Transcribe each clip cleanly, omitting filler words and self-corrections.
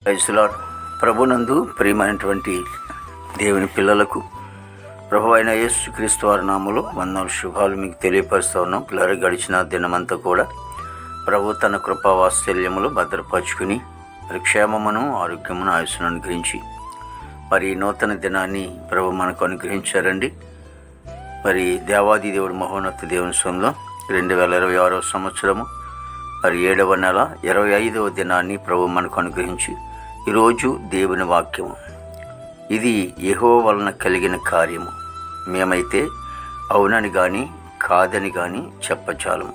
Praise the lord. ప్రభునందు ప్రియమైనటువంటి దేవుని పిల్లలకు ప్రభు అయిన యేసుక్రీస్తు వారి నామములో వందనాలు శుభాలు మీకు తెలియపరుస్తూ ఉన్నాం. పిల్లలు గడిచిన దినమంతా కూడా ప్రభు తన కృపా వాత్సల్యములు భద్రపరుచుకుని క్షేమమును ఆరోగ్యమును ఆయుస్సును అనుగ్రహించి మరి నూతన దినాన్ని ప్రభు మనకు అనుగ్రహించారండి. మరి దేవాది దేవుడు మహోన్నత దేవుని సొంలో 2026 సంవత్సరము మరి 7వ నెల 25వ దినాన్ని ప్రభు మనకు అనుగ్రహించి ఈరోజు దేవుని వాక్యము, ఇది యెహోవా వలన కలిగిన కార్యము, మేమైతే అవునని కానీ కాదని కానీ చెప్పచాలము.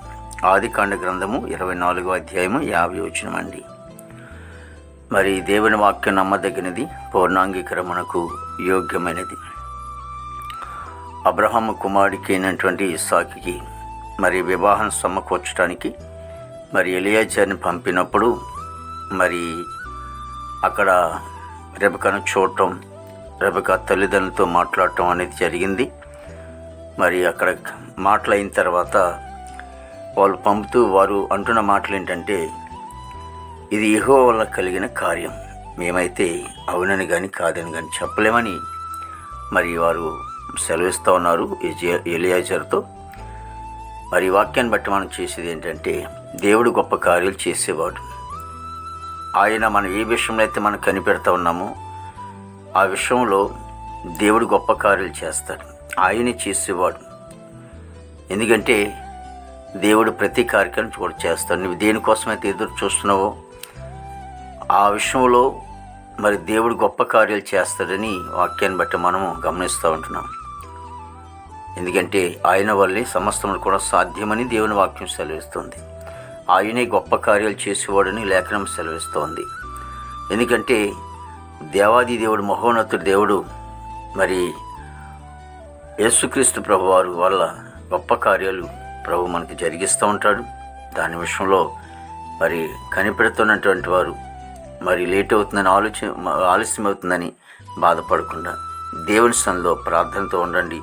ఆదికాండ గ్రంథము 24వ అధ్యాయము 50వ వచనం అండి. మరి దేవుని వాక్యం నమ్మదగినది, పూర్ణాంగీకరణకు యోగ్యమైనది. అబ్రహాము కుమారుడికి అయినటువంటి ఇస్సాకుకి మరి వివాహం సమకూర్చడానికి మరి ఎలియాజర్ని పంపినప్పుడు మరి అక్కడ రెబెకాను చూడటం, రెబెకా తల్లిదండ్రులతో మాట్లాడటం అనేది జరిగింది. మరి అక్కడ మాటలైన తర్వాత వాళ్ళు పంపుతూ వారు అంటున్న మాటలు ఏంటంటే, ఇది యెహోవా వల్ల కలిగిన కార్యం, మేమైతే అవునని కానీ కాదని కానీ చెప్పలేమని మరి వారు సెలవిస్తూ ఉన్నారు ఎలియాజర్తో. మరి వాక్యాన్ని బట్టి మనం చేసేది ఏంటంటే, దేవుడు గొప్ప కార్యాలు చేసేవాడు. ఆయన మనం ఏ విషయంలో అయితే మనం కనిపెడతా ఉన్నామో ఆ విషయంలో దేవుడు గొప్ప కార్యాలు చేస్తాడు, ఆయనే చేసేవాడు. ఎందుకంటే దేవుడు ప్రతి కార్యక్రమం కూడా చేస్తాడు. నువ్వు దేనికోసమైతే ఎదురు చూస్తున్నావో ఆ విషయంలో మరి దేవుడు గొప్ప కార్యాలు చేస్తాడని వాక్యాన్ని బట్టి మనము గమనిస్తూ ఉంటున్నాం. ఎందుకంటే ఆయన వల్లే సమస్తములు కూడా సాధ్యమని దేవుని వాక్యం సెలవిస్తుంది. ఆయనే గొప్ప కార్యాలు చేసేవాడని లేఖనం సెలవిస్తోంది. ఎందుకంటే దేవాది దేవుడు మహోన్నతుడు దేవుడు మరి యేసుక్రీస్తు ప్రభు వారు వల్ల గొప్ప కార్యాలు ప్రభు మనకి జరిగిస్తూ ఉంటాడు. దాని విషయంలో మరి కనిపెడుతున్నటువంటి వారు మరి లేట్ అవుతుందని ఆలస్యం అవుతుందని బాధపడకుండా దేవుని సన్నిధిలో ప్రార్థనతో ఉండండి.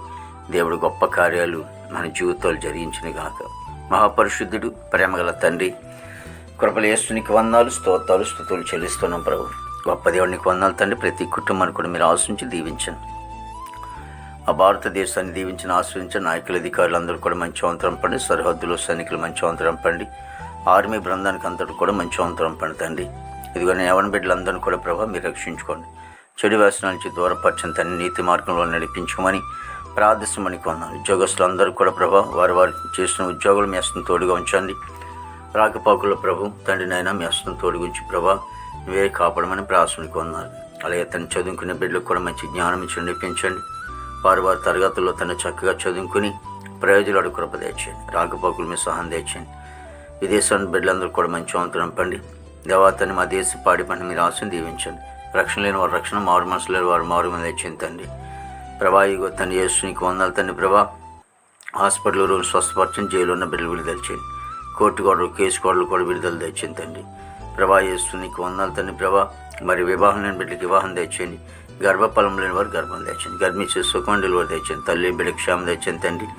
దేవుడు గొప్ప కార్యాలు మన జీవితాలు జరిగించిన గాక. మహాపరిశుద్ధుడు, ప్రేమగల తండ్రి, కృపల యేసునికి వందనాలు, స్తోత్రాలు, స్తుతులు చెల్లిస్తున్నాం ప్రభు. గొప్ప దేవునికి వందనాలు తండ్రి. ప్రతి కుటుంబాన్ని కూడా మీరు ఆశ్రయించి దీవించండి. ఆ భారతదేశాన్ని దీవించిన ఆశ్రయించిన నాయకుల అధికారులందరూ కూడా మంచి అవంతరం పండి, సరిహద్దులో సైనికులు మంచి అవంతరం పండి, ఆర్మీ బృందానికి అంతటి కూడా మంచి అవంతరం పండి తండ్రి. ఇదిగో యవన బిడ్డలందరినీ కూడా ప్రభావ మీరు రక్షించుకోండి. చెడు వ్యసనాల నుంచి దూరపరచని తండ్రి, నీతి మార్గంలో నడిపించుకోమని ప్రార్థిస్తామని కొన్నాను. ఉద్యోగస్తులందరూ కూడా ప్రభా వారు చేసిన ఉద్యోగులు మీ హస్తం తోడుగా ఉంచండి. రాకపోకల్లో ప్రభు తండ్రి నాయన మీ హస్తం తోడుగా ఉంచి ప్రభా మీరే కాపాడమని ప్రార్థన కొన్నారు. అలాగే తను చదువుకునే బిడ్డలకు కూడా మంచి జ్ఞానం ఇచ్చి నడిపించండి. వారి తరగతుల్లో తను చక్కగా చదువుకుని ప్రయోజనాలు కృప తెచ్చండి. రాకపోకలు మీ సహాయం తెచ్చండి. విదేశాన్ని బిడ్డలందరూ కూడా మంచి వంతులు పండి దేవాతని మా దేశ పాడి పండి మీరు ఆశను దీవించండి. రక్షణ లేని వారు రక్షణ, మారు మనసు లేని వారు మారు మీద తెచ్చింది తండ్రి. ప్రభా ఇగో తండ్రి యేసునికి వందనాలు తండ్రి. ప్రభా హాస్పిటల్ రోజు స్వస్థపరచండి. జైలు ఉన్న బిడ్డలు విడుదల చేయండి. కోర్టు గోడలు, కేసు గోడలు కూడా విడుదల తెచ్చింది తండ్రి. ప్రభా యేసునికి వందనాలు తండ్రి. ప్రభా మరి వివాహం లేని బిడ్డలకి వివాహం తెచ్చండి. గర్భఫలం లేని వారు గర్భం తెచ్చండి. గర్భించే సుఖం డెలివరీ తెచ్చండి. తల్లి బిడ్డకి క్షేమం తెచ్చండి తండ్రి.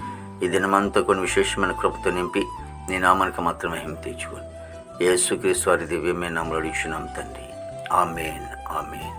ఈ దినమంతా కొన్ని విశేషమైన కృపతో నింపి నీ నామానికి మాత్రమే హిమ తెచ్చుకోండి. యేసుక్రీస్తు వారి దివ్యమైన నామములో అడుగుచున్నాం తండ్రి. ఆమేన్, ఆమేన్.